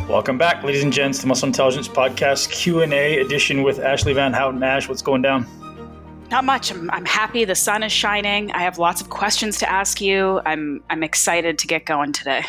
Welcome back, ladies and gents, to Muscle Intelligence Podcast Q&A edition with Ashleigh VanHouten. Ash, what's going down? Not much. I'm happy. The sun is shining. I have lots of questions to ask you. I'm excited to get going today.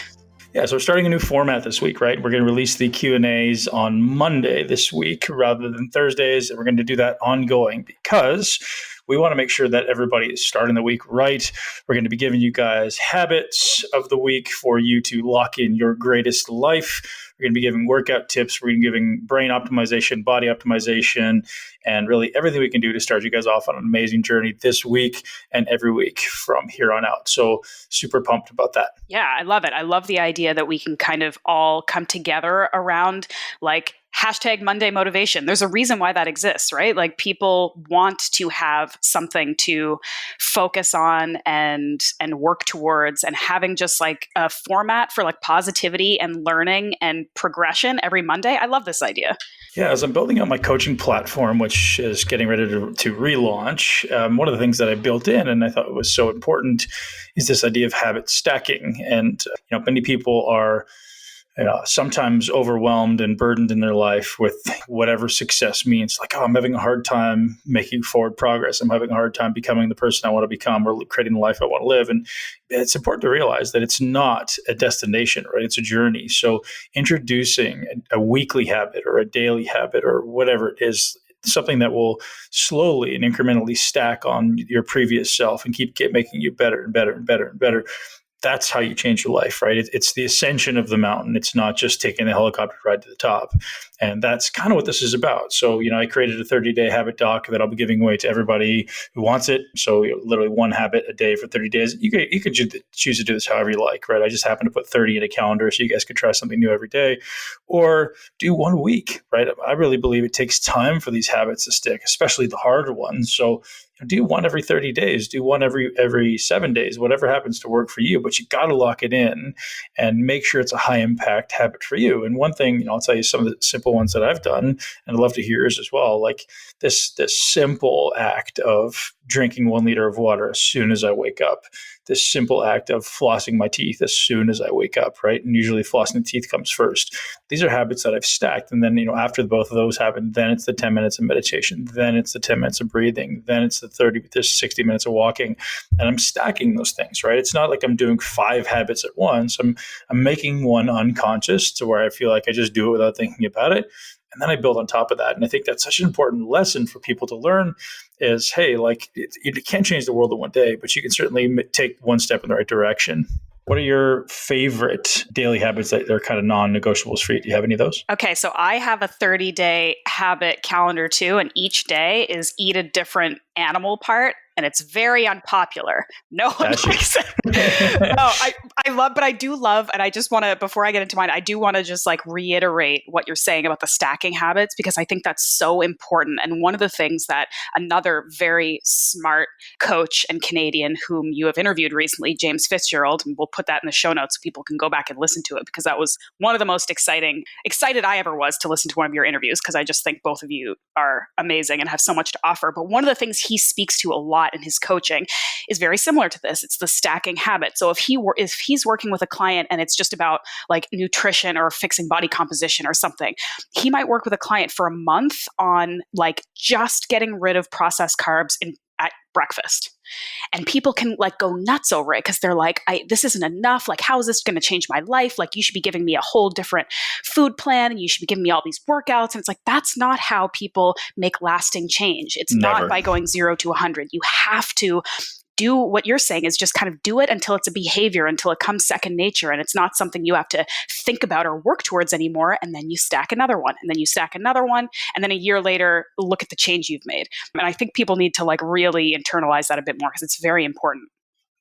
Yeah, so we're starting a new format this week, right? We're going to release the Q&As on Monday this week rather than Thursdays, and we're going to do that ongoing because we want to make sure that everybody is starting the week right. We're going to be giving you guys habits of the week for you to lock in your greatest life. We're going to be giving workout tips. We're going to be giving brain optimization, body optimization, and really everything we can do to start you guys off on an amazing journey this week and every week from here on out. So super pumped about that. Yeah, I love it. I love the idea that we can kind of all come together around like hashtag Monday motivation. There's a reason why that exists, right? Like people want to have something to focus on and work towards, and having just like a format for like positivity and learning and progression every Monday. I love this idea. Yeah, as I'm building out my coaching platform, which is getting ready to relaunch, one of the things that I built in and I thought was so important is this idea of habit stacking. And many people are sometimes overwhelmed and burdened in their life with whatever success means. Like, I'm having a hard time making forward progress. I'm having a hard time becoming the person I want to become or creating the life I want to live. And it's important to realize that it's not a destination, right? It's a journey. So introducing a weekly habit or a daily habit or whatever it is, something that will slowly and incrementally stack on your previous self and keep making you better and better and better and better. That's how you change your life, right? It's the ascension of the mountain. It's not just taking the helicopter ride to the top. And that's kind of what this is about. So, I created a 30-day habit doc that I'll be giving away to everybody who wants it. So literally one habit a day for 30 days. You could choose to do this however you like, right? I just happen to put 30 in a calendar so you guys could try something new every day, or do 1 week, right? I really believe it takes time for these habits to stick, especially the harder ones. So do one every 30 days, do one every 7 days, whatever happens to work for you, but you got to lock it in and make sure it's a high impact habit for you. And one thing, I'll tell you some of the simple ones that I've done, and I'd love to hear yours as well, like this simple act of drinking 1 liter of water as soon as I wake up, this simple act of flossing my teeth as soon as I wake up, right? And usually flossing the teeth comes first. These are habits that I've stacked. And then, after both of those happen, then it's the 10 minutes of meditation, then it's the 10 minutes of breathing, then it's the 60 minutes of walking. And I'm stacking those things, right? It's not like I'm doing 5 habits at once. I'm making one unconscious to where I feel like I just do it without thinking about it. And then I build on top of that. And I think that's such an important lesson for people to learn is, hey, like you can't change the world in 1 day, but you can certainly take one step in the right direction. What are your favorite daily habits that are kind of non-negotiables for you? Do you have any of those? Okay, so I have a 30-day habit calendar too, and each day is eat a different animal part, and it's very unpopular. No one likes it. No, I do love, and I just want to, before I get into mine, I do want to just like reiterate what you're saying about the stacking habits, because I think that's so important. And one of the things that another very smart coach and Canadian whom you have interviewed recently, James Fitzgerald, and we'll put that in the show notes so people can go back and listen to it, because that was one of the most excited I ever was to listen to one of your interviews, because I just think both of you are amazing and have so much to offer. But one of the things he speaks to a lot in his coaching is very similar to this. It's the stacking habit. So if he's working with a client and it's just about like nutrition or fixing body composition or something, he might work with a client for a month on like just getting rid of processed carbs at breakfast. And people can like go nuts over it because they're like, this isn't enough. Like, how is this going to change my life? Like, you should be giving me a whole different food plan and you should be giving me all these workouts. And it's like, that's not how people make lasting change. It's Never. Not by going 0 to 100. You have to do what you're saying is just kind of do it until it's a behavior, until it comes second nature. And it's not something you have to think about or work towards anymore. And then you stack another one, and then you stack another one. And then a year later, look at the change you've made. And I think people need to like really internalize that a bit more, because it's very important.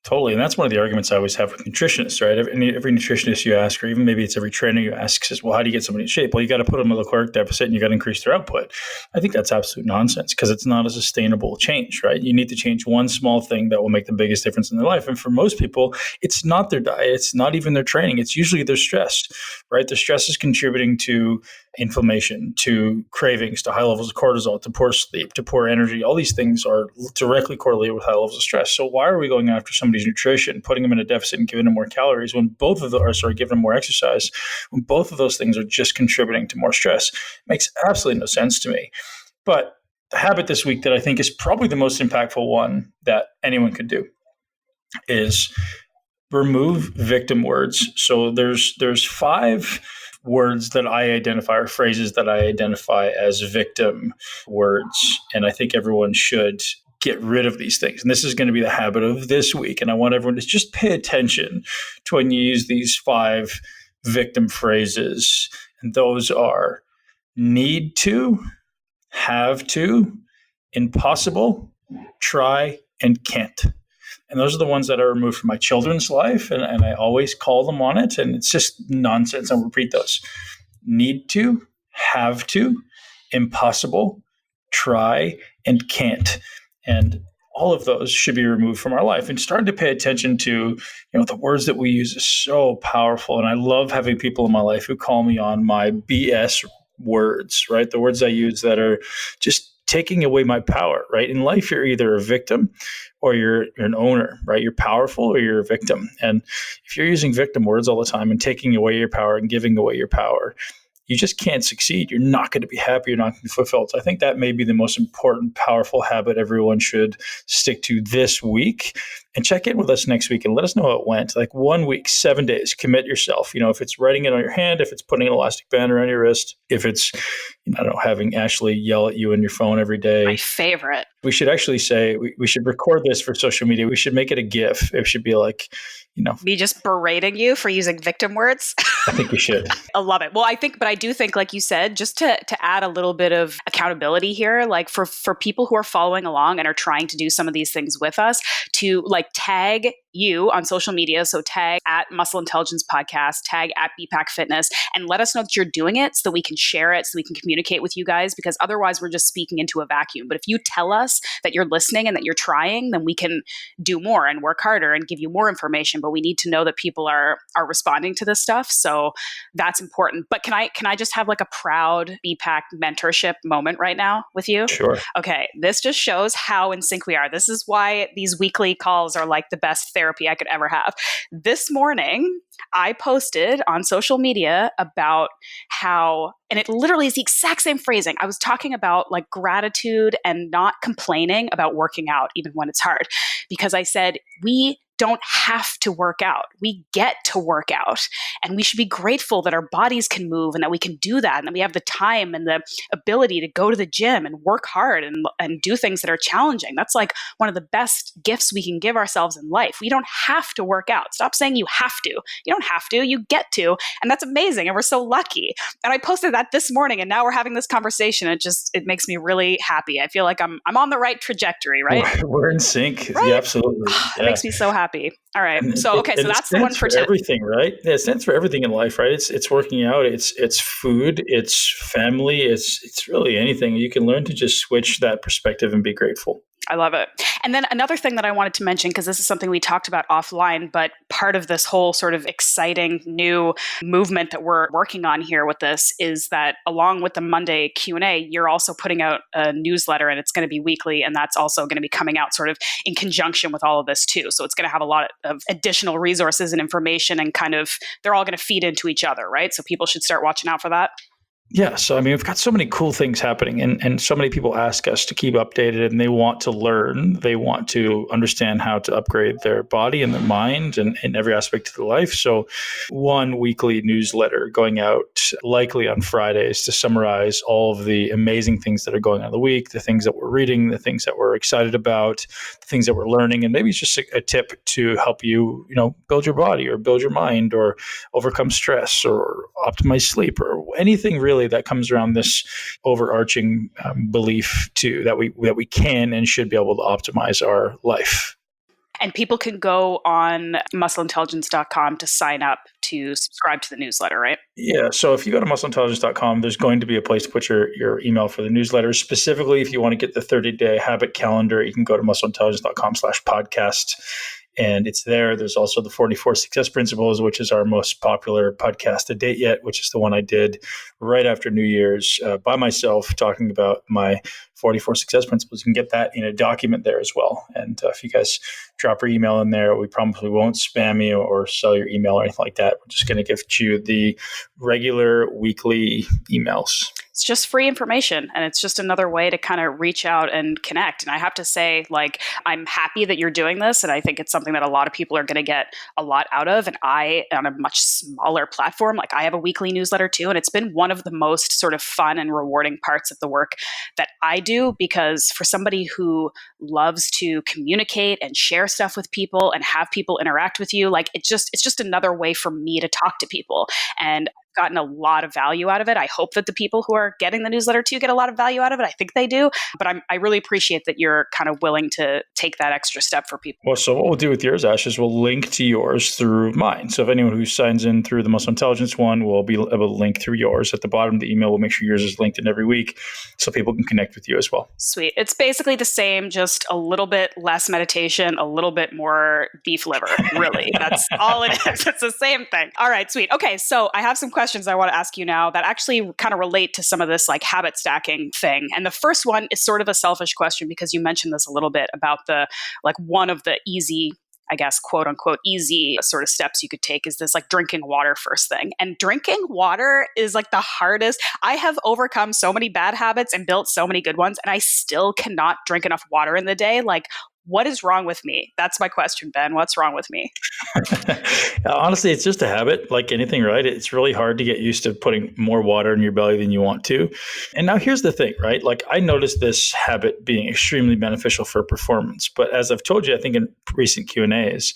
Totally. And that's one of the arguments I always have with nutritionists, right? Every nutritionist you ask, or even maybe it's every trainer you ask, says, well, how do you get somebody in shape? Well, you got to put them in a caloric deficit and you got to increase their output. I think that's absolute nonsense, because it's not a sustainable change, right? You need to change one small thing that will make the biggest difference in their life. And for most people, it's not their diet. It's not even their training. It's usually their stress, right? The stress is contributing to inflammation, to cravings, to high levels of cortisol, to poor sleep, to poor energy. All these things are directly correlated with high levels of stress. So why are we going after somebody somebody's nutrition, putting them in a deficit and giving them more calories, when both of those, giving them more exercise, when both of those things are just contributing to more stress, makes absolutely no sense to me. But the habit this week that I think is probably the most impactful one that anyone could do is remove victim words. So there's 5 words that I identify, or phrases that I identify as victim words. And I think everyone should get rid of these things. And this is going to be the habit of this week. And I want everyone to just pay attention to when you use these 5 victim phrases. And those are need to, have to, impossible, try, and can't. And those are the ones that are removed from my children's life. And I always call them on it. And it's just nonsense. I'll repeat those. Need to, have to, impossible, try, and can't. And all of those should be removed from our life. And starting to pay attention to, the words that we use is so powerful. And I love having people in my life who call me on my BS words, right? The words I use that are just taking away my power, right? In life, you're either a victim or you're an owner, right? You're powerful or you're a victim. And if you're using victim words all the time and taking away your power and giving away your power, you just can't succeed. You're not going to be happy. You're not going to be fulfilled. So I think that may be the most important, powerful habit everyone should stick to this week. And check in with us next week and let us know how it went. Like 1 week, 7 days, commit yourself. If it's writing it on your hand, if it's putting an elastic band around your wrist, if it's, having Ashleigh yell at you on your phone every day. My favorite. We should actually say, we should record this for social media. We should make it a GIF. It should be like, me just berating you for using victim words. I think we should. I love it. Well, I do think, like you said, just to add a little bit of accountability here, like for people who are following along and are trying to do some of these things with us, to tag you on social media. So tag at Muscle Intelligence Podcast, tag at BPAC Fitness, and let us know that you're doing it so that we can share it, so we can communicate with you guys, because otherwise we're just speaking into a vacuum. But if you tell us that you're listening and that you're trying, then we can do more and work harder and give you more information. But we need to know that people are responding to this stuff. So that's important. But can I just have like a proud BPAC mentorship moment right now with you? Sure. Okay. This just shows how in sync we are. This is why these weekly calls are like the best therapy I could ever have. This morning, I posted on social media about how, and it literally is the exact same phrasing. I was talking about like gratitude and not complaining about working out, even when it's hard, because I said, we don't have to work out. We get to work out, and we should be grateful that our bodies can move and that we can do that, and that we have the time and the ability to go to the gym and work hard and do things that are challenging. That's like one of the best gifts we can give ourselves in life. We don't have to work out. Stop saying you have to. You don't have to. You get to, and that's amazing. And we're so lucky. And I posted that this morning, and now we're having this conversation. It makes me really happy. I feel like I'm on the right trajectory, right? We're in sync. Right? Yeah, absolutely. It makes me so happy. All right. So that's the one for today. Everything, right? Yeah, it stands for everything in life, right? It's working out, it's food, it's family, it's really anything. You can learn to just switch that perspective and be grateful. I love it. And then another thing that I wanted to mention, because this is something we talked about offline, but part of this whole sort of exciting new movement that we're working on here with this is that along with the Monday Q&A, you're also putting out a newsletter, and it's going to be weekly. And that's also going to be coming out sort of in conjunction with all of this too. So it's going to have a lot of additional resources and information, and kind of, they're all going to feed into each other, right? So people should start watching out for that. Yeah. So, we've got so many cool things happening, and so many people ask us to keep updated, and they want to learn. They want to understand how to upgrade their body and their mind and in every aspect of their life. So one weekly newsletter going out likely on Fridays to summarize all of the amazing things that are going on in the week, the things that we're reading, the things that we're excited about, the things that we're learning, and maybe it's just a tip to help you, build your body or build your mind or overcome stress or optimize sleep or anything really that comes around this overarching belief that we can and should be able to optimize our life. And people can go on muscleintelligence.com to sign up to subscribe to the newsletter, right? Yeah. So if you go to muscleintelligence.com, there's going to be a place to put your email for the newsletter. Specifically, if you want to get the 30-day habit calendar, you can go to muscleintelligence.com/podcast. And it's there. There's also the 44 Success Principles, which is our most popular podcast to date yet, which is the one I did right after New Year's by myself, talking about my 44 Success Principles. You can get that in a document there as well. And if you guys drop your email in there, we probably won't spam you or sell your email or anything like that. We're just going to give you the regular weekly emails. It's just free information, and it's just another way to kind of reach out and connect. And I have to say, like, I'm happy that you're doing this, and I think it's something that a lot of people are going to get a lot out of. And I, on a much smaller platform, like I have a weekly newsletter too, and it's been one of the most sort of fun and rewarding parts of the work that I do, because for somebody who loves to communicate and share stuff with people and have people interact with you, like it's just another way for me to talk to people. And gotten a lot of value out of it. I hope that the people who are getting the newsletter too get a lot of value out of it. I think they do, but I really appreciate that you're kind of willing to take that extra step for people. Well, so what we'll do with yours, Ash, is we'll link to yours through mine. So if anyone who signs in through the Muscle Intelligence one, will be able to link through yours. At the bottom of the email, we'll make sure yours is linked in every week so people can connect with you as well. Sweet. It's basically the same, just a little bit less meditation, a little bit more beef liver, really. That's all it is. It's the same thing. All right, sweet. Okay, so I have some questions I want to ask you now that actually kind of relate to some of this like habit stacking thing. And the first one is sort of a selfish question, because you mentioned this a little bit about the like one of the easy, I guess, quote unquote, easy sort of steps you could take is this like drinking water first thing. And drinking water is like the hardest. I have overcome so many bad habits and built so many good ones, and I still cannot drink enough water in the day. Like, what is wrong with me? That's my question, Ben. What's wrong with me? Honestly, it's just a habit, like anything, right? It's really hard to get used to putting more water in your belly than you want to. And now here's the thing, right? Like I noticed this habit being extremely beneficial for performance. But as I've told you, I think in recent Q&As,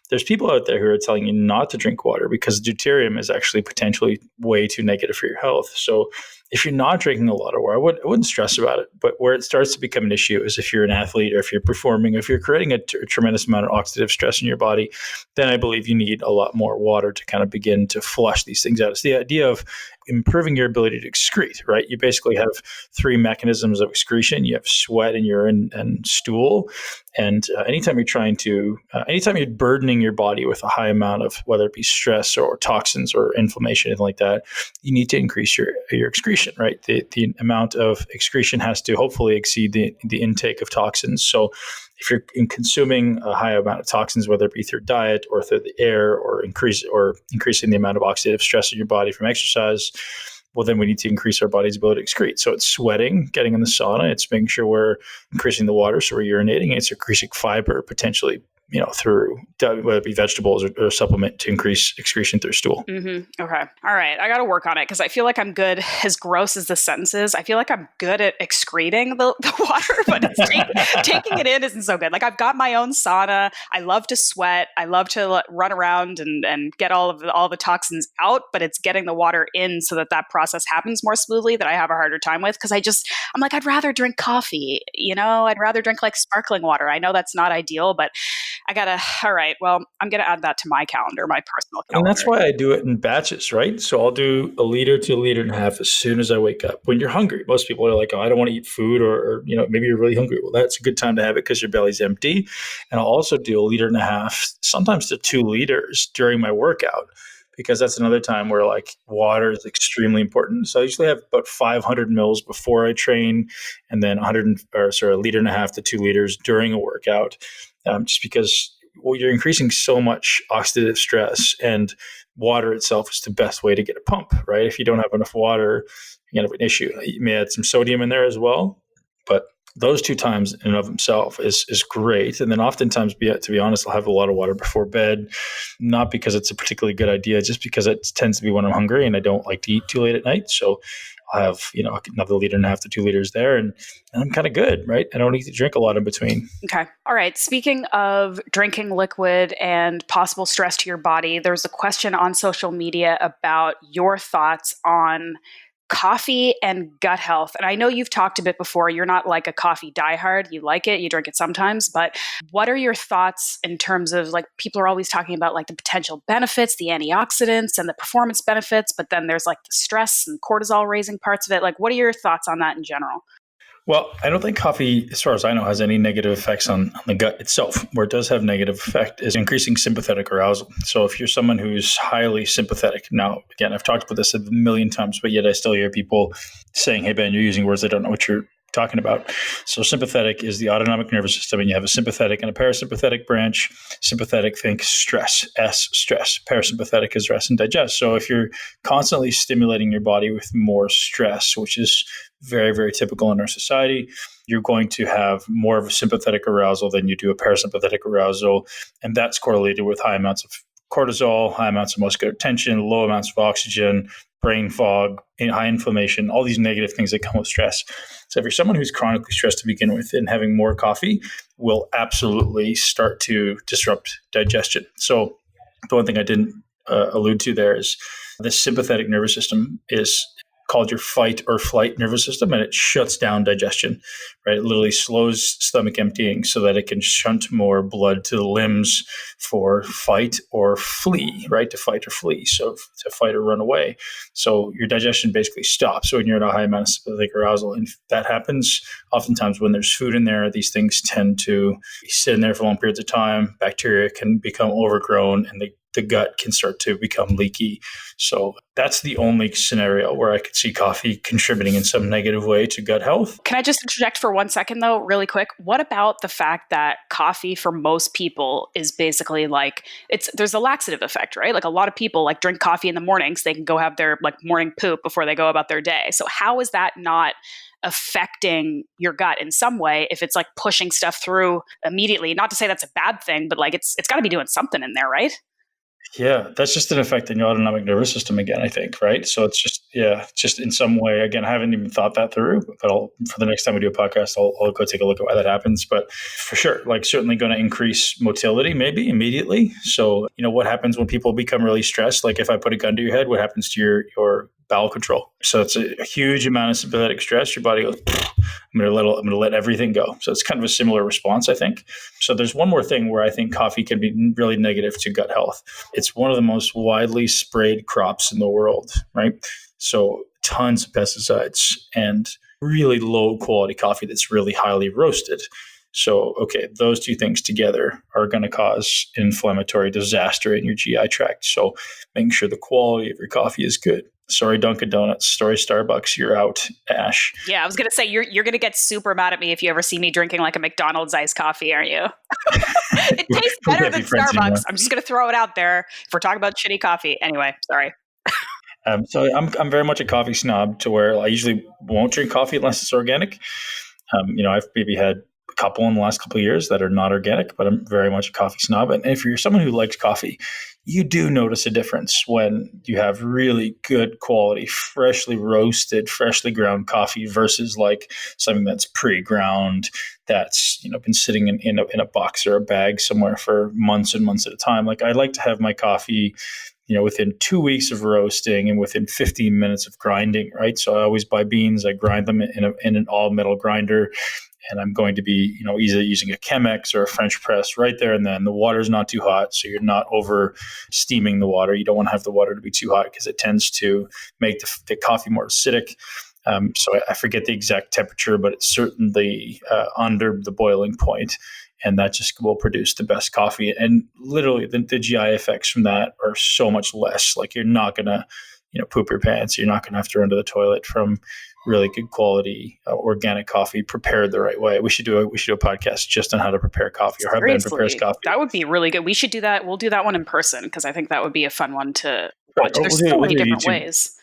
there's people out there who are telling you not to drink water because deuterium is actually potentially way too negative for your health. So if you're not drinking a lot of water, I wouldn't stress about it. But where it starts to become an issue is if you're an athlete or if you're performing, if you're creating a tremendous amount of oxidative stress in your body, then I believe you need a lot more water to kind of begin to flush these things out. It's the idea of improving your ability to excrete, right? You basically have three mechanisms of excretion. You have sweat and urine and stool. And anytime you're burdening your body with a high amount of, whether it be stress or toxins or inflammation, anything like that, you need to increase your excretion, right? The amount of excretion has to hopefully exceed the intake of toxins. So if you're consuming a high amount of toxins, whether it be through diet or through the air or increasing the amount of oxidative stress in your body from exercise, well, then we need to increase our body's ability to excrete. So it's sweating, getting in the sauna. It's making sure we're increasing the water, so we're urinating. It's increasing fiber, potentially, through whether it be vegetables or supplement to increase excretion through stool. Mm-hmm. Okay. All right. I got to work on it because I feel like I'm good, as gross as the sentence is, I feel like I'm good at excreting the water, but taking it in isn't so good. Like I've got my own sauna. I love to sweat. I love to run around and get all the toxins out, but it's getting the water in so that process happens more smoothly that I have a harder time with. Because I'm like, I'd rather drink coffee, I'd rather drink like sparkling water. I know that's not ideal, but all right, well, I'm going to add that to my calendar, my personal calendar. And that's why I do it in batches, right? So I'll do a liter to a liter and a half as soon as I wake up. When you're hungry, most people are like, oh, I don't want to eat food or maybe you're really hungry. Well, that's a good time to have it because your belly's empty. And I'll also do a liter and a half, sometimes to 2 liters during my workout, because that's another time where like water is extremely important. So I usually have about 500 mils before I train and then a liter and a half to 2 liters during a workout. Just because you're increasing so much oxidative stress, and water itself is the best way to get a pump, right? If you don't have enough water, you're going to have an issue. You may add some sodium in there as well, but those 2 times in and of themselves is great. And then oftentimes, to be honest, I'll have a lot of water before bed, not because it's a particularly good idea, just because it tends to be when I'm hungry and I don't like to eat too late at night. So I have, another liter and a half to 2 liters there, and I'm kind of good, right? I don't need to drink a lot in between. Okay. All right. Speaking of drinking liquid and possible stress to your body, there's a question on social media about your thoughts on coffee and gut health. And I know you've talked a bit before, you're not like a coffee diehard. You like it, you drink it sometimes, but what are your thoughts in terms of like, people are always talking about like the potential benefits, the antioxidants and the performance benefits, but then there's like the stress and cortisol raising parts of it. Like, what are your thoughts on that in general? Well, I don't think coffee, as far as I know, has any negative effects on the gut itself. Where it does have negative effect is increasing sympathetic arousal. So if you're someone who's highly sympathetic, now, again, I've talked about this a million times, but yet I still hear people saying, hey, Ben, you're using words I don't know what you're talking about. So sympathetic is the autonomic nervous system, and you have a sympathetic and a parasympathetic branch. Sympathetic, think stress, S, stress. Parasympathetic is rest and digest. So if you're constantly stimulating your body with more stress, which is very, very typical in our society, you're going to have more of a sympathetic arousal than you do a parasympathetic arousal. And that's correlated with high amounts of cortisol, high amounts of muscular tension, low amounts of oxygen, brain fog, high inflammation, all these negative things that come with stress. So if you're someone who's chronically stressed to begin with, and having more coffee will absolutely start to disrupt digestion. So the one thing I didn't allude to there is the sympathetic nervous system is called your fight or flight nervous system, and it shuts down digestion, right? It literally slows stomach emptying so that it can shunt more blood to the limbs for fight or flee, right? To fight or flee. So to fight or run away. So your digestion basically stops when you're at a high amount of sympathetic arousal. And that happens oftentimes when there's food in there. These things tend to sit in there for long periods of time. Bacteria can become overgrown, and the gut can start to become leaky. So that's the only scenario where I could see coffee contributing in some negative way to gut health. Can I just interject for 1 second, though, really quick? What about the fact that coffee for most people is basically like, there's a laxative effect, right? Like a lot of people like drink coffee in the morning so they can go have their like morning poop before they go about their day. So how is that not affecting your gut in some way if it's like pushing stuff through immediately? Not to say that's a bad thing, but like it's got to be doing something in there, right? Yeah, that's just an effect in your autonomic nervous system again, I think, right? So it's just in some way, again, I haven't even thought that through, but for the next time we do a podcast, I'll go take a look at why that happens. But for sure, like certainly going to increase motility maybe immediately. So, what happens when people become really stressed? Like if I put a gun to your head, what happens to your bowel control? So it's a huge amount of sympathetic stress. Your body goes, I'm going to let everything go. So it's kind of a similar response, I think. So there's one more thing where I think coffee can be really negative to gut health. It's one of the most widely sprayed crops in the world, right? So tons of pesticides and really low quality coffee that's really highly roasted. So, okay, those two things together are going to cause inflammatory disaster in your GI tract. So making sure the quality of your coffee is good. Sorry, Dunkin' Donuts. Sorry, Starbucks. You're out, Ash. Yeah, I was going to say, you're going to get super mad at me if you ever see me drinking like a McDonald's iced coffee, aren't you? It tastes better than Starbucks. I'm just going to throw it out there if we're talking about shitty coffee. Anyway, sorry. So I'm very much a coffee snob to where I usually won't drink coffee unless it's organic. I've maybe had a couple in the last couple of years that are not organic, but I'm very much a coffee snob. And if you're someone who likes coffee, you do notice a difference when you have really good quality, freshly roasted, freshly ground coffee versus like something that's pre-ground, that's been sitting in a box or a bag somewhere for months and months at a time. Like I like to have my coffee within 2 weeks of roasting and within 15 minutes of grinding, right? So I always buy beans, I grind them in an all metal grinder, and I'm going to be, either using a Chemex or a French press right there. And then the water's not too hot. So you're not over steaming the water. You don't want to have the water to be too hot because it tends to make the coffee more acidic. So I forget the exact temperature, but it's certainly under the boiling point. And that just will produce the best coffee. And literally the GI effects from that are so much less. Like you're not going to, poop your pants. You're not going to have to run to the toilet from really good quality organic coffee prepared the right way. We should do a podcast just on how to prepare coffee, or how Ben prepares coffee. That would be really good. We should do that. We'll do that one in person because I think that would be a fun one to watch. There's so many different ways.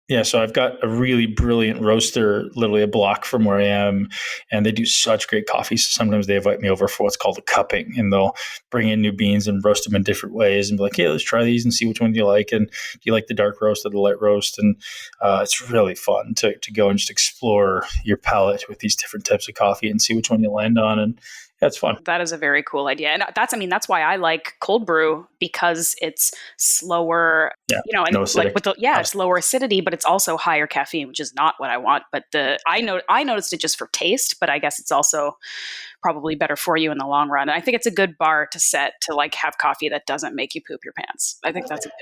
Yeah, so I've got a really brilliant roaster, literally a block from where I am, and they do such great coffee. So sometimes they invite me over for what's called a cupping, and they'll bring in new beans and roast them in different ways and be like, hey, let's try these and see which one you like. And do you like the dark roast or the light roast? And it's really fun to go and just explore your palate with these different types of coffee and see which one you land on. And that's fun. That is a very cool idea. And that's why I like cold brew, because it's slower, and no acidic. It's lower acidity, but it's also higher caffeine, which is not what I want. But I noticed it just for taste, but I guess it's also probably better for you in the long run. And I think it's a good bar to set to like have coffee that doesn't make you poop your pants. I think that's good.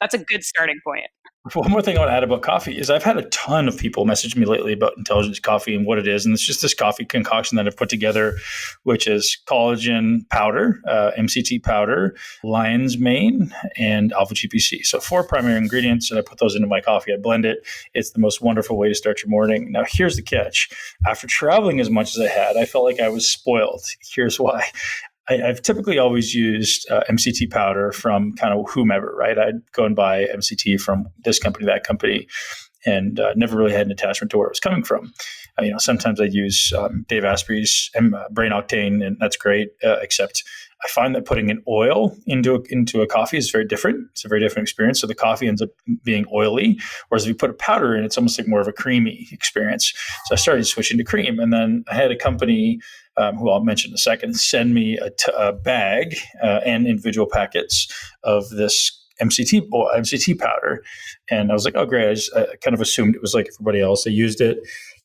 That's a good starting point. One more thing I want to add about coffee is I've had a ton of people message me lately about intelligence coffee and what it is. And it's just this coffee concoction that I've put together, which is collagen powder, MCT powder, lion's mane, and alpha GPC. So 4 primary ingredients, and I put those into my coffee. I blend it. It's the most wonderful way to start your morning. Now, here's the catch. After traveling as much as I had, I felt like I was spoiled. Here's why. I've typically always used MCT powder from kind of whomever, right? I'd go and buy MCT from this company, that company, and never really had an attachment to where it was coming from. Sometimes I'd use Dave Asprey's Brain Octane, and that's great, except I find that putting an oil into a coffee is very different. It's a very different experience. So the coffee ends up being oily, whereas if you put a powder in, it's almost like more of a creamy experience. So I started switching to cream, and then I had a company who I'll mention in a second, send me a bag and individual packets of this MCT powder. And I was like, oh, great. I kind of assumed it was like everybody else. I used it.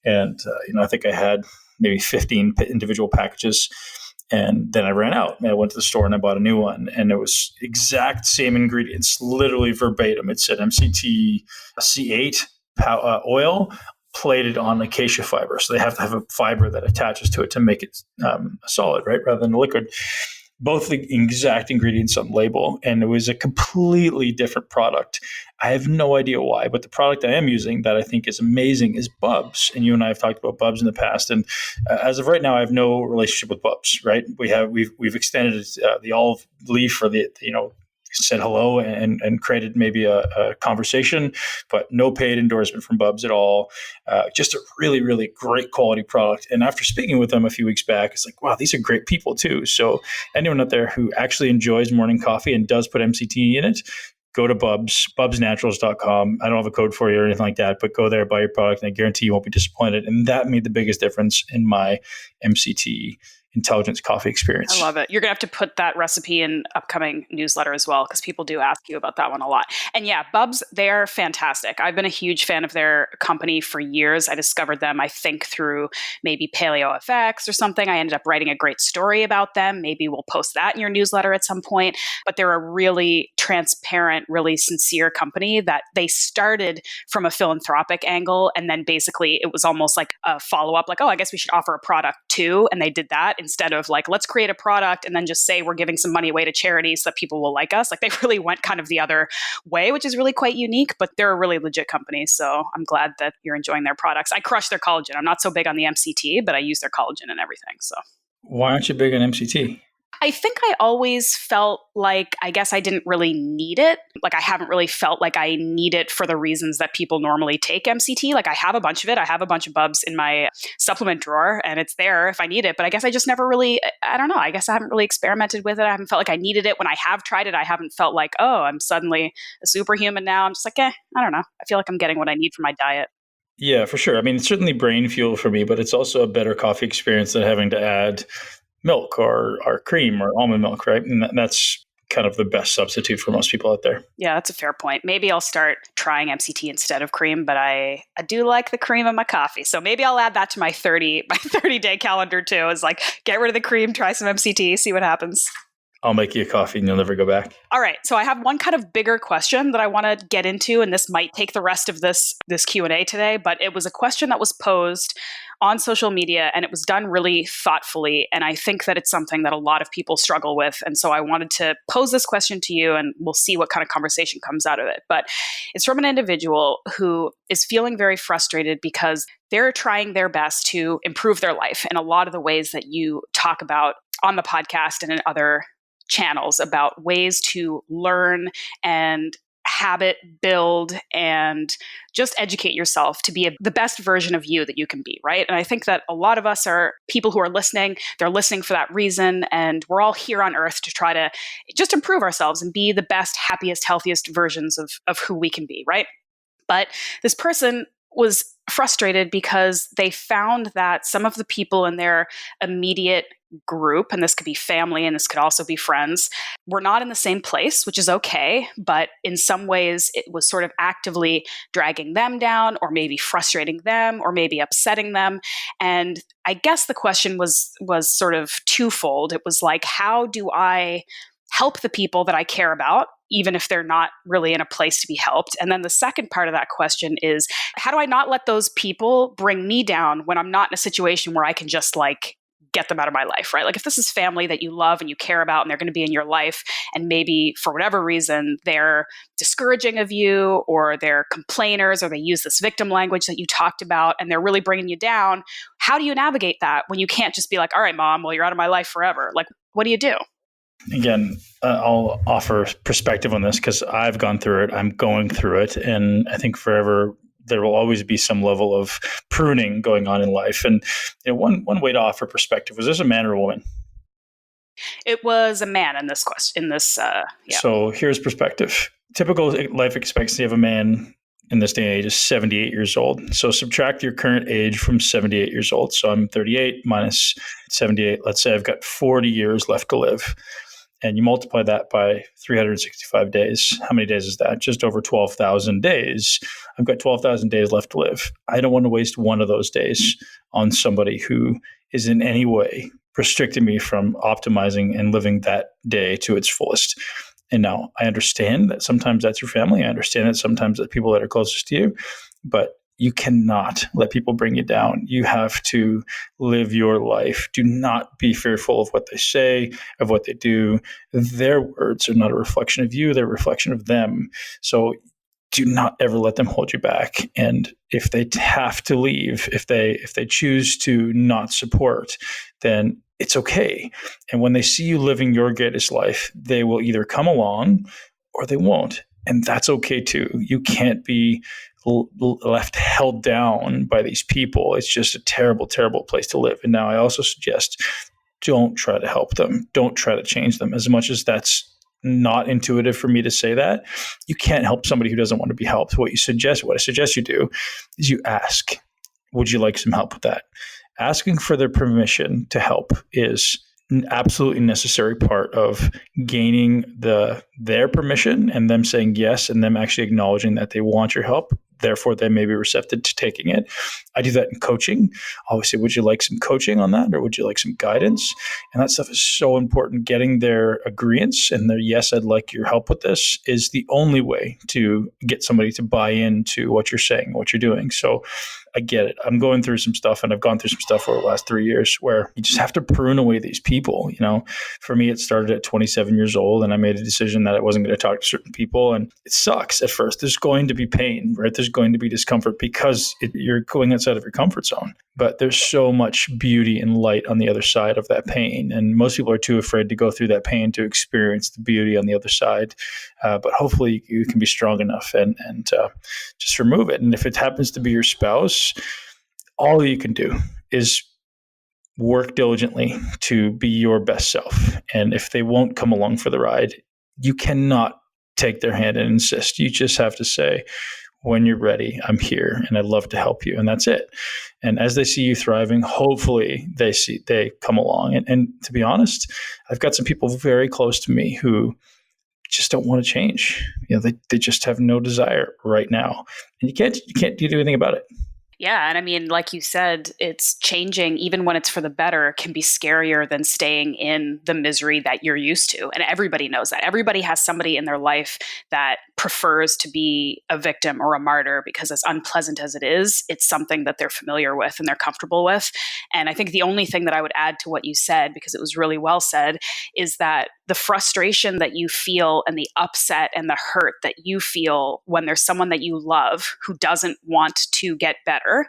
And, I think I had maybe 15 individual packages. And then I ran out. And I went to the store and I bought a new one. And it was exact same ingredients, literally verbatim. It said MCT C8 oil plated on acacia fiber. So they have to have a fiber that attaches to it to make it solid, right? Rather than a liquid. Both the exact ingredients on the label. And it was a completely different product. I have no idea why, but the product I am using that I think is amazing is Bubs. And you and I have talked about Bubs in the past. And as of right now, I have no relationship with Bubs, right? We've extended the olive leaf, or said hello and created maybe a conversation, but no paid endorsement from Bubs at all. Just a really, really great quality product. And after speaking with them a few weeks back, it's like, wow, these are great people too. So anyone out there who actually enjoys morning coffee and does put MCT in it, go to Bubs, bubsnaturals.com. I don't have a code for you or anything like that, but go there, buy your product, and I guarantee you won't be disappointed. And that made the biggest difference in my MCT intelligence coffee experience. I love it. You're going to have to put that recipe in upcoming newsletter as well, because people do ask you about that one a lot. And yeah, Bubs, they're fantastic. I've been a huge fan of their company for years. I discovered them, I think, through maybe Paleo FX or something. I ended up writing a great story about them. Maybe we'll post that in your newsletter at some point. But they're a really transparent, really sincere company that they started from a philanthropic angle. And then basically it was almost like a follow-up, like, oh, I guess we should offer a product too. And they did that instead of like, let's create a product and then just say we're giving some money away to charities so that people will like us. Like, they really went kind of the other way, which is really quite unique, but they're a really legit company. So I'm glad that you're enjoying their products. I crush their collagen. I'm not so big on the MCT, but I use their collagen and everything. So why aren't you big on MCT? I think I always felt like, I guess I didn't really need it. Like, I haven't really felt like I need it for the reasons that people normally take MCT. Like, I have a bunch of it. I have a bunch of Bubs in my supplement drawer and it's there if I need it. But I guess I just never really, I don't know. I guess I haven't really experimented with it. I haven't felt like I needed it. When I have tried it, I haven't felt like, oh, I'm suddenly a superhuman now. I'm just like, I don't know. I feel like I'm getting what I need for my diet. Yeah, for sure. I mean, it's certainly brain fuel for me, but it's also a better coffee experience than having to add milk or cream or almond milk, right? And that's kind of the best substitute for most people out there. Yeah, that's a fair point. Maybe I'll start trying MCT instead of cream, but I do like the cream in my coffee. So maybe I'll add that to my 30-day calendar too. Is like, get rid of the cream, try some MCT, see what happens. I'll make you a coffee and you'll never go back. All right. So I have one kind of bigger question that I want to get into, and this might take the rest of this Q&A today, but it was a question that was posed on social media and it was done really thoughtfully. And I think that it's something that a lot of people struggle with. And so I wanted to pose this question to you and we'll see what kind of conversation comes out of it. But it's from an individual who is feeling very frustrated because they're trying their best to improve their life in a lot of the ways that you talk about on the podcast and in other channels, about ways to learn and habit build and just educate yourself to be the best version of you that you can be, right? And I think that a lot of us are people who are listening, they're listening for that reason, and we're all here on earth to try to just improve ourselves and be the best, happiest, healthiest versions of who we can be, right? But this person was frustrated because they found that some of the people in their immediate group, and this could be family and this could also be friends, were not in the same place, which is okay. But in some ways, it was sort of actively dragging them down, or maybe frustrating them, or maybe upsetting them. And I guess the question was sort of twofold. It was like, how do I help the people that I care about, even if they're not really in a place to be helped? And then the second part of that question is, how do I not let those people bring me down when I'm not in a situation where I can just like get them out of my life, right? Like if this is family that you love and you care about and they're going to be in your life, and maybe for whatever reason they're discouraging of you, or they're complainers, or they use this victim language that you talked about and they're really bringing you down, how do you navigate that when you can't just be like, all right, mom, well, you're out of my life forever? Like, what do you do? Again, I'll offer perspective on this because I've gone through it. I'm going through it. And I think forever there will always be some level of pruning going on in life. And one way to offer perspective, was this a man or a woman? It was a man in this question. So here's perspective. Typical life expectancy of a man in this day and age is 78 years old. So subtract your current age from 78 years old. So I'm 38 minus 78. Let's say I've got 40 years left to live. And you multiply that by 365 days. How many days is that? Just over 12,000 days. I've got 12,000 days left to live. I don't want to waste one of those days on somebody who is in any way restricting me from optimizing and living that day to its fullest. And now I understand that sometimes that's your family. I understand that sometimes that's people that are closest to you, but you cannot let people bring you down. You have to live your life. Do not be fearful of what they say, of what they do. Their words are not a reflection of you. They're a reflection of them. So do not ever let them hold you back. And if they have to leave, if they choose to not support, then it's okay. And when they see you living your greatest life, they will either come along or they won't. And that's okay too. You can't be left held down by these people. It's just a terrible, terrible place to live. And now I also suggest don't try to help them. Don't try to change them. As much as that's not intuitive for me to say that, you can't help somebody who doesn't want to be helped. What I suggest you do is you ask, would you like some help with that? Asking for their permission to help is an absolutely necessary part of gaining their permission and them saying yes, and them actually acknowledging that they want your help. Therefore, they may be receptive to taking it. I do that in coaching. I always say, would you like some coaching on that, or would you like some guidance? And that stuff is so important. Getting their agreeance and their yes, I'd like your help with this is the only way to get somebody to buy into what you're saying, what you're doing. So I get it. I'm going through some stuff, and I've gone through some stuff over the last 3 years where you just have to prune away these people. For me, it started at 27 years old, and I made a decision that I wasn't going to talk to certain people. And it sucks at first. There's going to be pain, right? There's going to be discomfort because you're going outside of your comfort zone. But there's so much beauty and light on the other side of that pain. And most people are too afraid to go through that pain to experience the beauty on the other side. But hopefully you can be strong enough and just remove it. And if it happens to be your spouse, all you can do is work diligently to be your best self. And if they won't come along for the ride, you cannot take their hand and insist. You just have to say, when you're ready, I'm here and I'd love to help you. And that's it. And as they see you thriving, hopefully they come along. And to be honest, I've got some people very close to me who just don't want to change. They just have no desire right now. And you can't do anything about it. Yeah. And I mean, like you said, it's changing, even when it's for the better, can be scarier than staying in the misery that you're used to. And everybody knows that. Everybody has somebody in their life that prefers to be a victim or a martyr, because as unpleasant as it is, it's something that they're familiar with and they're comfortable with. And I think the only thing that I would add to what you said, because it was really well said, is that the frustration that you feel and the upset and the hurt that you feel when there's someone that you love who doesn't want to get better,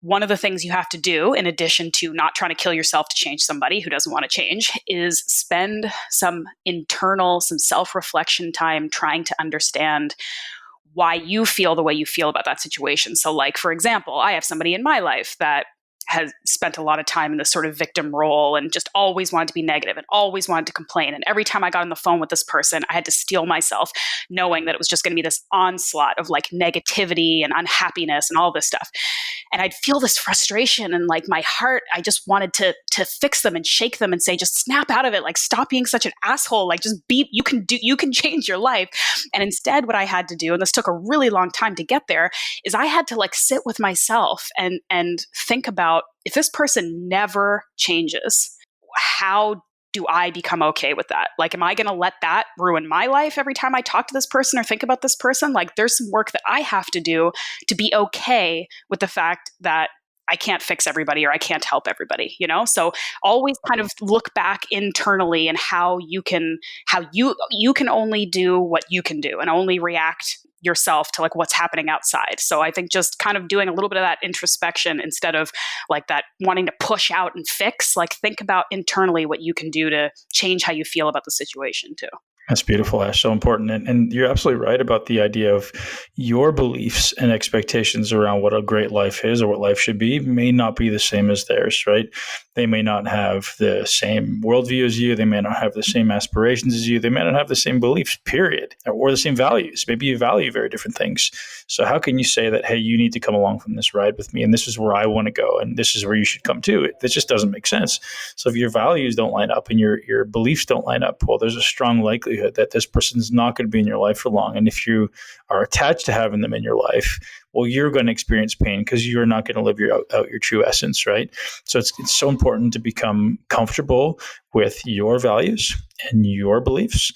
one of the things you have to do, in addition to not trying to kill yourself to change somebody who doesn't want to change, is spend some self-reflection time trying to understand why you feel the way you feel about that situation. So like, for example, I have somebody in my life that has spent a lot of time in this sort of victim role and just always wanted to be negative and always wanted to complain. And every time I got on the phone with this person, I had to steel myself, knowing that it was just going to be this onslaught of like negativity and unhappiness and all this stuff. And I'd feel this frustration, and like my heart, I just wanted to fix them and shake them and say, just snap out of it. Like, stop being such an asshole. Like, just you can change your life. And instead what I had to do, and this took a really long time to get there, is I had to like sit with myself and think about, if this person never changes, how do I become okay with that? Like, am I going to let that ruin my life every time I talk to this person or think about this person? Like, there's some work that I have to do to be okay with the fact that I can't fix everybody or I can't help everybody, So always kind of look back internally and how you can only do what you can do and only react yourself to like what's happening outside. So I think just kind of doing a little bit of that introspection instead of like that wanting to push out and fix, like think about internally what you can do to change how you feel about the situation too. That's beautiful, Ash. So important. And you're absolutely right about the idea of your beliefs and expectations around what a great life is or what life should be may not be the same as theirs, right? They may not have the same worldview as you. They may not have the same aspirations as you. They may not have the same beliefs, period, or the same values. Maybe you value very different things. So how can you say that, hey, you need to come along from this ride with me, and this is where I want to go, and this is where you should come too? That just doesn't make sense. So if your values don't line up and your beliefs don't line up, well, there's a strong likelihood that this person's not going to be in your life for long. And if you are attached to having them in your life, well, you're going to experience pain because you're not going to live out your true essence, right? So it's so important to become comfortable with your values and your beliefs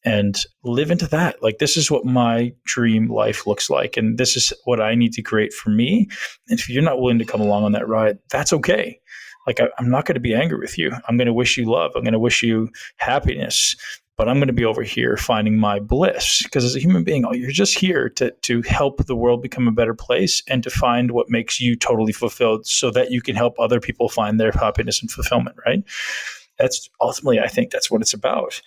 and live into that. Like, this is what my dream life looks like, and this is what I need to create for me. And if you're not willing to come along on that ride, that's okay. Like, I'm not going to be angry with you. I'm going to wish you love. I'm going to wish you happiness. But I'm going to be over here finding my bliss, because as a human being, you're just here to help the world become a better place and to find what makes you totally fulfilled so that you can help other people find their happiness and fulfillment, right? That's ultimately, I think that's what it's about.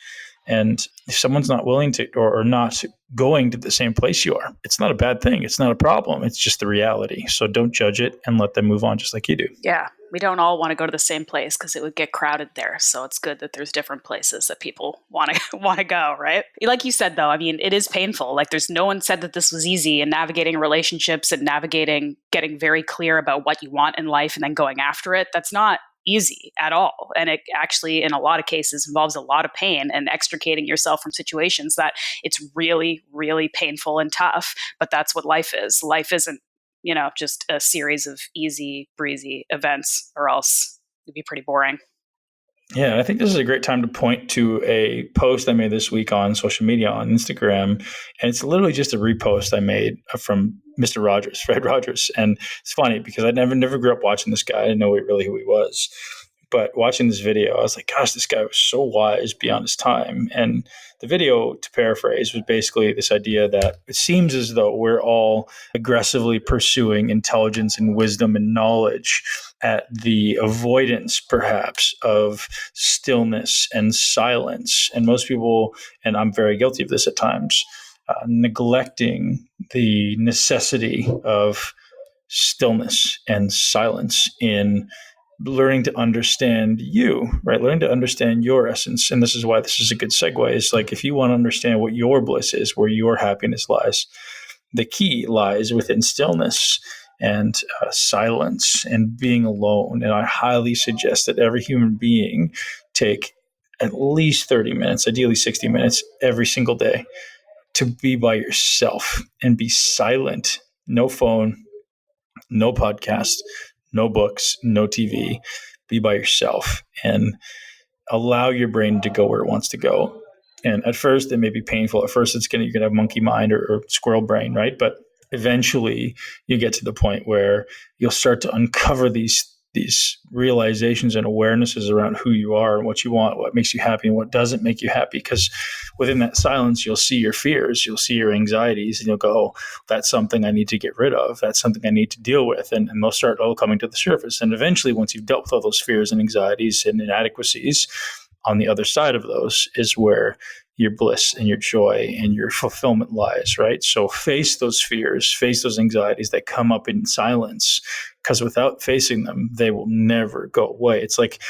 And if someone's not willing to or not going to the same place you are, it's not a bad thing. It's not a problem. It's just the reality. So don't judge it and let them move on just like you do. Yeah. We don't all want to go to the same place because it would get crowded there. So it's good that there's different places that people want to go, right? Like you said, though, I mean, it is painful. Like, there's no one said that this was easy, and navigating relationships and navigating getting very clear about what you want in life and then going after it. That's not easy at all. And it actually, in a lot of cases, involves a lot of pain and extricating yourself from situations that it's really, really painful and tough. But that's what life is. Life isn't, just a series of easy breezy events, or else it'd be pretty boring. Yeah, I think this is a great time to point to a post I made this week on social media on Instagram. And it's literally just a repost I made from Mr. Rogers, Fred Rogers. And it's funny because I never grew up watching this guy. I didn't know really who he was. But watching this video, I was like, gosh, this guy was so wise beyond his time. And the video, to paraphrase, was basically this idea that it seems as though we're all aggressively pursuing intelligence and wisdom and knowledge at the avoidance, perhaps, of stillness and silence. And most people, and I'm very guilty of this at times, neglecting the necessity of stillness and silence in learning to understand you, right? Learning to understand your essence. And this is why this is a good segue. It's like, if you want to understand what your bliss is, where your happiness lies, the key lies within stillness and silence and being alone. And I highly suggest that every human being take at least 30 minutes, ideally 60 minutes every single day, to be by yourself and be silent. No phone, no podcast, no books, no TV. Be by yourself and allow your brain to go where it wants to go. And at first, it may be painful. At first, you're going to have monkey mind or squirrel brain, right? But eventually, you get to the point where you'll start to uncover these realizations and awarenesses around who you are and what you want, what makes you happy and what doesn't make you happy. Because within that silence, you'll see your fears, you'll see your anxieties, and you'll go, oh, that's something I need to get rid of. That's something I need to deal with. And they'll start all coming to the surface. And eventually, once you've dealt with all those fears and anxieties and inadequacies, on the other side of those is where your bliss and your joy and your fulfillment lies, right? So face those fears, face those anxieties that come up in silence, because without facing them, they will never go away. It's like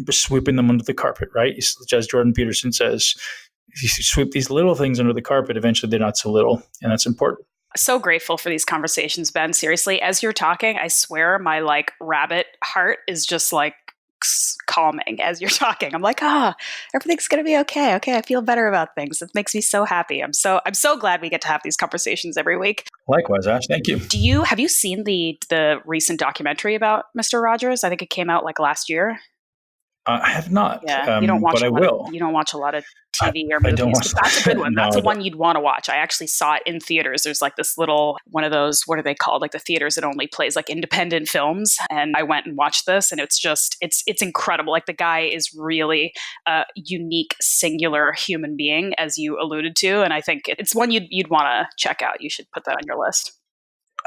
sweeping them under the carpet, right? As Jordan Peterson says, if you sweep these little things under the carpet, eventually they're not so little, and that's important. So grateful for these conversations, Ben. Seriously, as you're talking, I swear my rabbit heart is just calming as you're talking. I'm like, everything's going to be okay. Okay, I feel better about things. It makes me so happy. I'm so glad we get to have these conversations every week. Likewise, Ash. Thank you. Have you seen the recent documentary about Mr. Rogers? I think it came out last year. I have not, Yeah, you don't watch but a I lot of will. TV or I don't movies, want because that's a good one. no, That's I a don't. one you'd want to watch. I actually saw it in theaters. There's like this little one of those, what are they called? Like the theaters that only plays like independent films. And I went and watched this, and it's incredible. Like the guy is really a unique, singular human being, as you alluded to. And I think it's one you'd want to check out. You should put that on your list.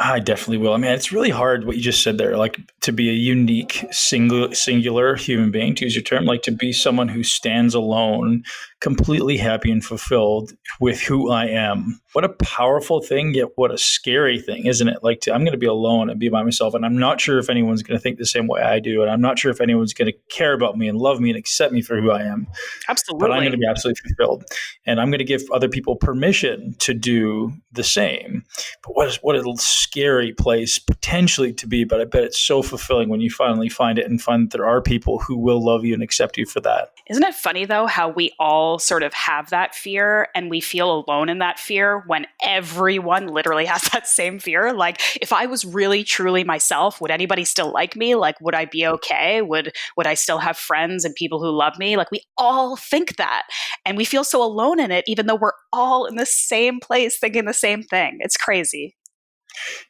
I definitely will. I mean, it's really hard what you just said there, like to be a unique, singular human being, to use your term, like to be someone who stands alone, completely happy and fulfilled with who I am. What a powerful thing, yet what a scary thing, isn't it? Like I'm going to be alone and be by myself, and I'm not sure if anyone's going to think the same way I do, and I'm not sure if anyone's going to care about me and love me and accept me for who I am. But I'm going Absolutely. to be absolutely fulfilled, and I'm going to give other people permission to do the same. But what a scary place potentially to be, but I bet it's so fulfilling when you finally find it and find that there are people who will love you and accept you for that. Isn't it funny though how we all sort of have that fear and we feel alone in that fear when everyone literally has that same fear? Like if I was really truly myself, would anybody still like me? Like would I be okay? Would I still have friends and people who love me? Like we all think that. And we feel so alone in it even though we're all in the same place thinking the same thing. It's crazy.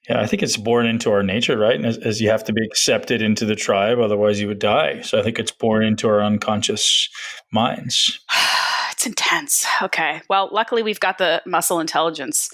Yeah, I think it's born into our nature, right? And as you have to be accepted into the tribe, otherwise you would die. So I think it's born into our unconscious minds. It's intense. Okay. Well, luckily we've got the muscle intelligence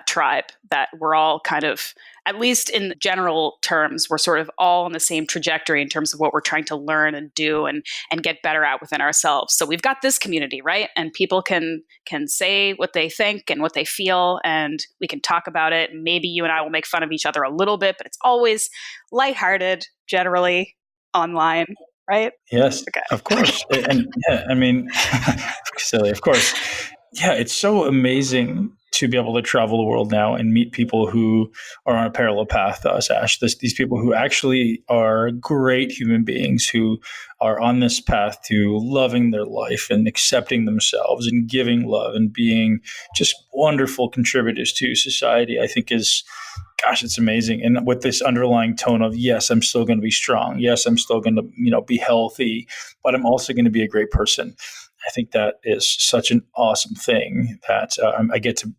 tribe that we're all kind of, at least in general terms, we're sort of all on the same trajectory in terms of what we're trying to learn and do and get better at within ourselves. So we've got this community, right? And people can say what they think and what they feel, and we can talk about it. Maybe you and I will make fun of each other a little bit, but it's always lighthearted, generally online, right? Yes, Okay. of course. And yeah, I mean, silly, of course. Yeah, it's so amazing to be able to travel the world now and meet people who are on a parallel path to us, Ash. These people who actually are great human beings who are on this path to loving their life and accepting themselves and giving love and being just wonderful contributors to society, I think is, gosh, it's amazing. And with this underlying tone of, yes, I'm still going to be strong. Yes, I'm still going to, be healthy, but I'm also going to be a great person. I think that is such an awesome thing that I get to,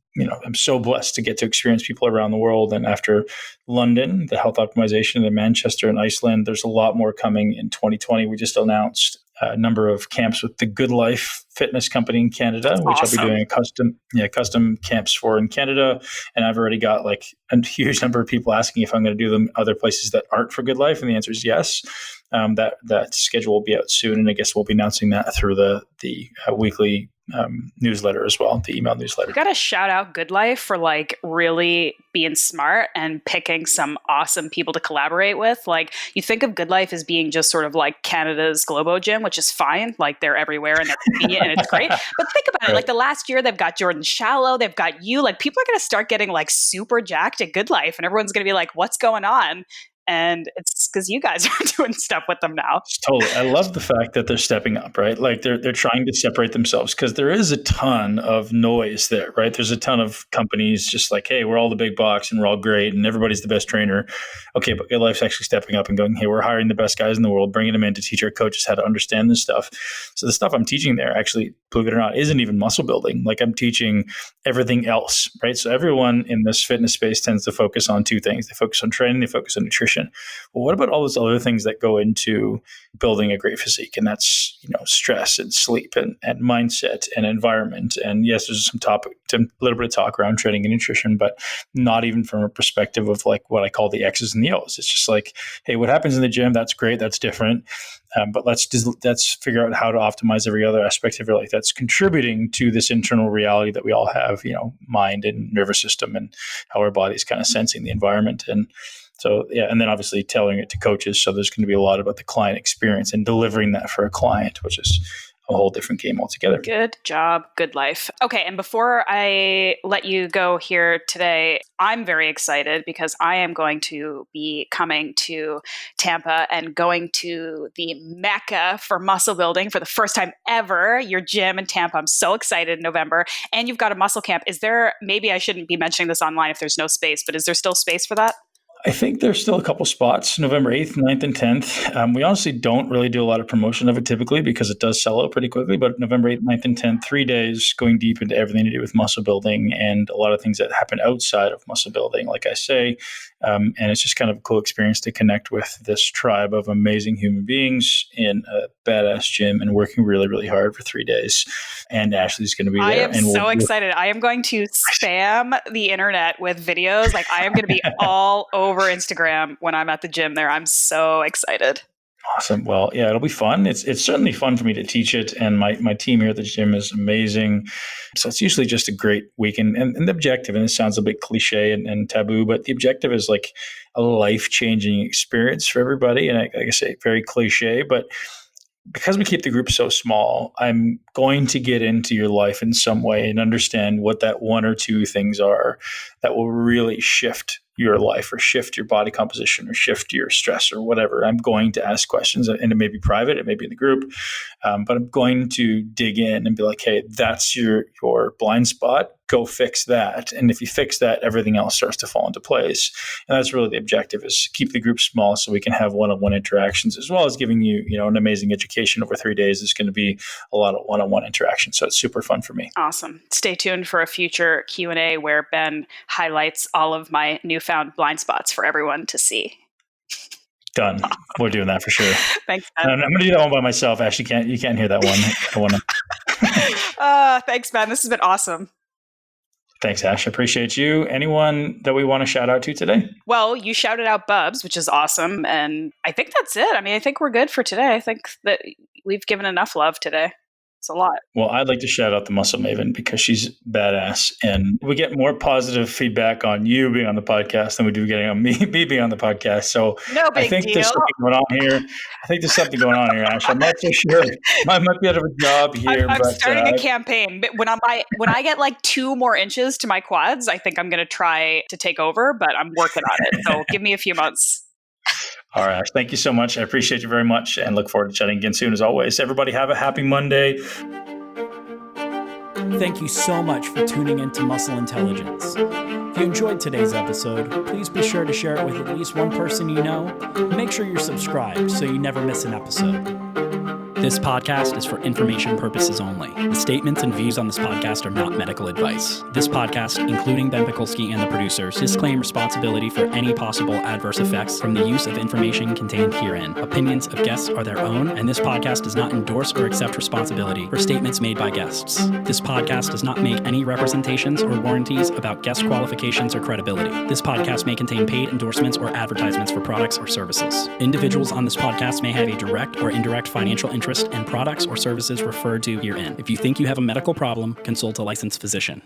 I'm so blessed to get to experience people around the world. And after London, the health optimization, and Manchester and Iceland, there's a lot more coming in 2020. We just announced a number of camps with the Good Life fitness company in Canada, That's which awesome. I'll be doing custom camps for in Canada. And I've already got like a huge number of people asking if I'm going to do them other places that aren't for Good Life. And the answer is yes. That schedule will be out soon, and I guess we'll be announcing that through the weekly newsletter as well, the email newsletter. You got to shout out Good Life for like really being smart and picking some awesome people to collaborate with. Like you think of Good Life as being just sort of like Canada's Globo Gym, which is fine. Like they're everywhere and they're convenient and it's great. But think about it. Like the last year they've got Jordan Shallow, they've got you. Like people are going to start getting like super jacked at Good Life, and everyone's going to be like, "What's going on?" And it's because you guys are doing stuff with them now. Totally. I love the fact that they're stepping up, right? Like they're trying to separate themselves because there is a ton of noise there, right? There's a ton of companies just like, hey, we're all the big box and we're all great and everybody's the best trainer. Okay, but Good Life's actually stepping up and going, hey, we're hiring the best guys in the world, bringing them in to teach our coaches how to understand this stuff. So the stuff I'm teaching there actually, believe it or not, isn't even muscle building. Like I'm teaching everything else, right? So everyone in this fitness space tends to focus on two things. They focus on training, they focus on nutrition. Well, what about all those other things that go into building a great physique? And that's, stress and sleep and mindset and environment. And yes, there's a little bit of talk around training and nutrition, but not even from a perspective of like what I call the X's and the O's. It's just like, hey, what happens in the gym? That's great. That's different. But let's figure out how to optimize every other aspect of your life that's contributing to this internal reality that we all have, mind and nervous system and how our body's kind of sensing the environment. And so, yeah, and then obviously tailoring it to coaches. So there's going to be a lot about the client experience and delivering that for a client, which is a whole different game altogether. Good job, Good Life. Okay, and before I let you go here today, I'm very excited because I am going to be coming to Tampa and going to the Mecca for muscle building for the first time ever, your gym in Tampa. I'm so excited in November. And you've got a muscle camp. Maybe I shouldn't be mentioning this online if there's no space, but is there still space for that? I think there's still a couple spots, November 8th, 9th, and 10th. We honestly don't really do a lot of promotion of it typically because it does sell out pretty quickly. But November 8th, 9th, and 10th, 3 days going deep into everything to do with muscle building and a lot of things that happen outside of muscle building, like I say. And it's just kind of a cool experience to connect with this tribe of amazing human beings in a badass gym and working really, really hard for 3 days. And Ashleigh's going to be there. I am so excited. I am going to spam the internet with videos. Like I am going to be all over Instagram when I'm at the gym there. I'm so excited. Awesome. Well, yeah, it'll be fun. It's certainly fun for me to teach it. And my team here at the gym is amazing. So it's usually just a great weekend. And the objective, and this sounds a bit cliche and taboo, but the objective is like a life-changing experience for everybody. And like I say, very cliche, but because we keep the group so small, I'm going to get into your life in some way and understand what that one or two things are that will really shift your life or shift your body composition or shift your stress or whatever. I'm going to ask questions, and it may be private, it may be in the group, but I'm going to dig in and be like, hey, that's your blind spot. Go fix that. And if you fix that, everything else starts to fall into place. And that's really the objective, is keep the group small so we can have one-on-one interactions, as well as giving you, an amazing education over 3 days. There's going to be a lot of one-on-one interaction. So it's super fun for me. Awesome. Stay tuned for a future Q&A where Ben highlights all of my newfound blind spots for everyone to see. Done. We're doing that for sure. Thanks, Ben. I'm going to do that one by myself. Ashley, you can't hear that one. Thanks, Ben. This has been awesome. Thanks, Ash. Appreciate you. Anyone that we want to shout out to today? Well, you shouted out Bubs, which is awesome. And I think that's it. I mean, I think we're good for today. I think that we've given enough love today. It's a lot. Well, I'd like to shout out the Muscle Maven because she's badass. And we get more positive feedback on you being on the podcast than we do getting on me being on the podcast. So no big I think deal. There's something going on here. Ash. I'm not so sure. I might be out of a job here. I'm starting a campaign. When I get like 2 more inches to my quads, I think I'm going to try to take over, but I'm working on it. So give me a few months. All right, Ash, thank you so much. I appreciate you very much and look forward to chatting again soon as always. Everybody have a happy Monday. Thank you so much for tuning into Muscle Intelligence. If you enjoyed today's episode, please be sure to share it with at least one person you know. Make sure you're subscribed so you never miss an episode. This podcast is for information purposes only. The statements and views on this podcast are not medical advice. This podcast, including Ben Pikulski and the producers, disclaim responsibility for any possible adverse effects from the use of information contained herein. Opinions of guests are their own, and this podcast does not endorse or accept responsibility for statements made by guests. This podcast does not make any representations or warranties about guest qualifications or credibility. This podcast may contain paid endorsements or advertisements for products or services. Individuals on this podcast may have a direct or indirect financial interest in products or services referred to herein. If you think you have a medical problem, consult a licensed physician.